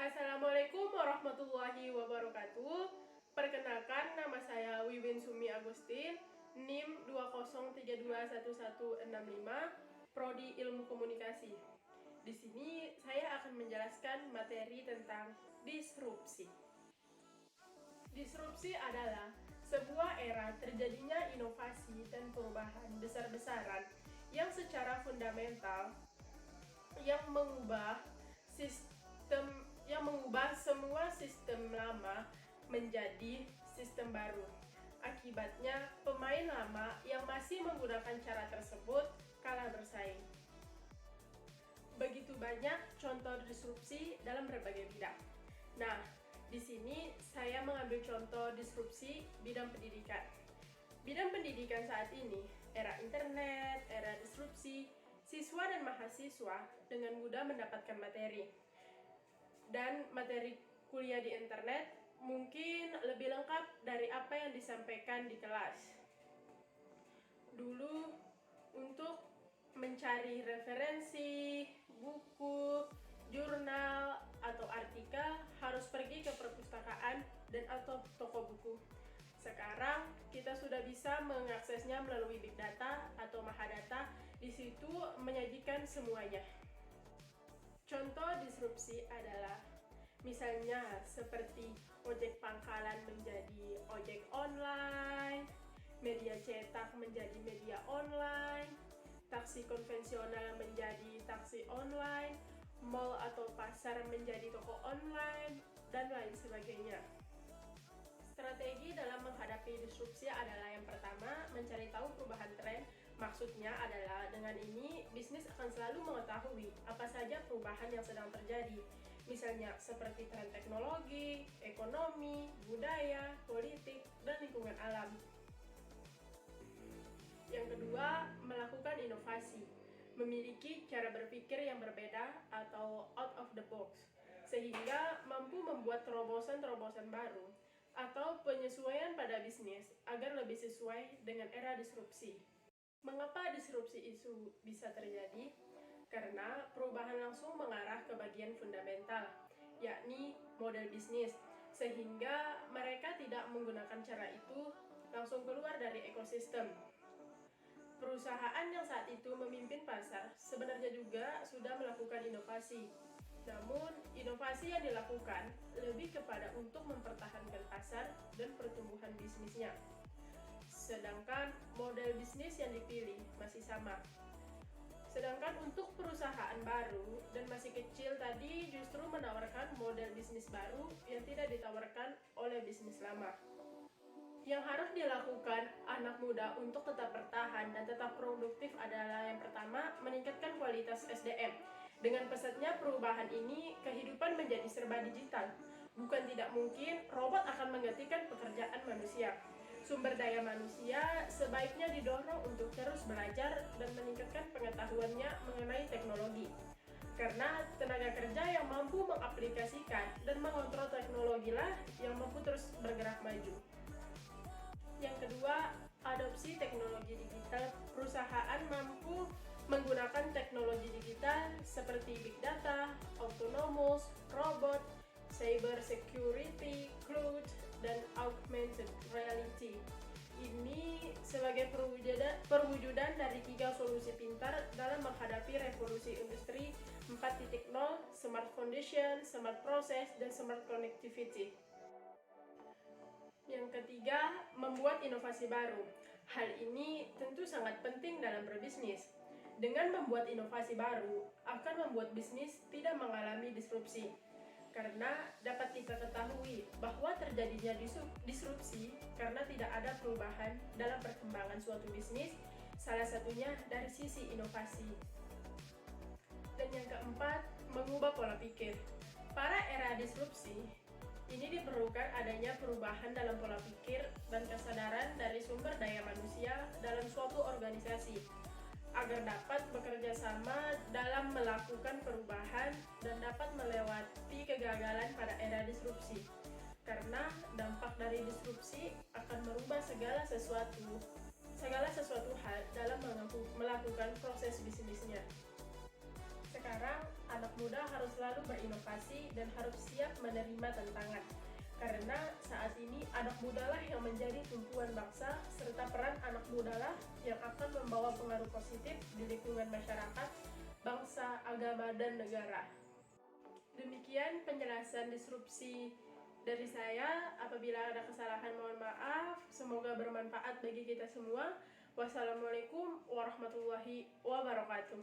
Assalamualaikum warahmatullahi wabarakatuh. Perkenalkan, nama saya Wiwin Sumi Agustin, NIM 203211165, Prodi Ilmu Komunikasi. Di sini saya akan menjelaskan materi tentang disrupsi. Disrupsi adalah sebuah era terjadinya inovasi dan perubahan besar-besaran yang secara fundamental yang mengubah semua sistem lama menjadi sistem baru. Akibatnya, pemain lama yang masih menggunakan cara tersebut kalah bersaing. Begitu banyak contoh disrupsi dalam berbagai bidang. Nah, di sini saya mengambil contoh disrupsi bidang pendidikan. Bidang pendidikan saat ini, era internet, era disrupsi, siswa dan mahasiswa dengan mudah mendapatkan materi. Dan materi kuliah di internet mungkin lebih lengkap dari apa yang disampaikan di kelas. Dulu, untuk mencari referensi, buku, jurnal, atau artikel harus pergi ke perpustakaan dan atau toko buku. Sekarang kita sudah bisa mengaksesnya melalui big data atau mahadata. Di situ menyajikan semuanya. Contoh disrupsi adalah misalnya seperti ojek pangkalan menjadi ojek online, media cetak menjadi media online, taksi konvensional menjadi taksi online, mall atau pasar menjadi toko online, dan lain sebagainya. Strategi dalam menghadapi disrupsi adalah yang pertama, mencari tahu perubahan tren. Maksudnya adalah dengan ini, bisnis akan selalu mengetahui apa saja perubahan yang sedang terjadi. Misalnya seperti tren teknologi, ekonomi, budaya, politik, dan lingkungan alam. Yang kedua, melakukan inovasi. Memiliki cara berpikir yang berbeda atau out of the box, sehingga mampu membuat terobosan-terobosan baru atau penyesuaian pada bisnis agar lebih sesuai dengan era disrupsi. Mengapa disrupsi itu bisa terjadi? Karena perubahan langsung mengarah ke bagian fundamental, yakni model bisnis, sehingga mereka tidak menggunakan cara itu langsung keluar dari ekosistem. Perusahaan yang saat itu memimpin pasar sebenarnya juga sudah melakukan inovasi. Namun, inovasi yang dilakukan lebih kepada untuk mempertahankan pasar dan pertumbuhan bisnisnya. Sedangkan model bisnis yang dipilih masih sama. Sedangkan untuk perusahaan baru dan masih kecil tadi justru menawarkan model bisnis baru yang tidak ditawarkan oleh bisnis lama. Yang harus dilakukan anak muda untuk tetap bertahan dan tetap produktif adalah yang pertama, meningkatkan kualitas SDM. Dengan pesatnya perubahan ini, kehidupan menjadi serba digital. Bukan tidak mungkin robot akan menggantikan pekerjaan manusia. Sumber daya manusia sebaiknya didorong untuk terus belajar dan meningkatkan pengetahuannya mengenai teknologi. Karena tenaga kerja yang mampu mengaplikasikan dan mengontrol teknologi lah yang mampu terus bergerak maju. Yang kedua, adopsi teknologi digital. Perusahaan mampu menggunakan teknologi digital seperti big data, autonomous, robot, cyber security, cloud, dan augmented reality. Ini sebagai perwujudan dari 3 solusi pintar dalam menghadapi revolusi industri 4.0, smart foundation, smart process, dan smart connectivity. Yang ketiga, membuat inovasi baru. Hal ini tentu sangat penting dalam berbisnis. Dengan membuat inovasi baru, akan membuat bisnis tidak mengalami disrupsi. Karena dapat kita ketahui bahwa terjadinya disrupsi karena tidak ada perubahan dalam perkembangan suatu bisnis, salah satunya dari sisi inovasi. Dan yang keempat, mengubah pola pikir. Pada era disrupsi, ini diperlukan adanya perubahan dalam pola pikir dan kesadaran dari sumber daya manusia dalam suatu organisasi, agar dapat bekerja sama dalam melakukan perubahan dan dapat melewati kegagalan pada era disrupsi. Karena dampak dari disrupsi akan merubah segala sesuatu hal dalam melakukan proses bisnisnya. Sekarang anak muda harus selalu berinovasi dan harus siap menerima tantangan. Karena saat ini anak muda lah yang menjadi tumpuan bangsa, serta peran anak muda lah yang akan membawa pengaruh positif di lingkungan masyarakat, bangsa, agama, dan negara. Demikian penjelasan disrupsi dari saya. Apabila ada kesalahan mohon maaf. Semoga bermanfaat bagi kita semua. Wassalamualaikum warahmatullahi wabarakatuh.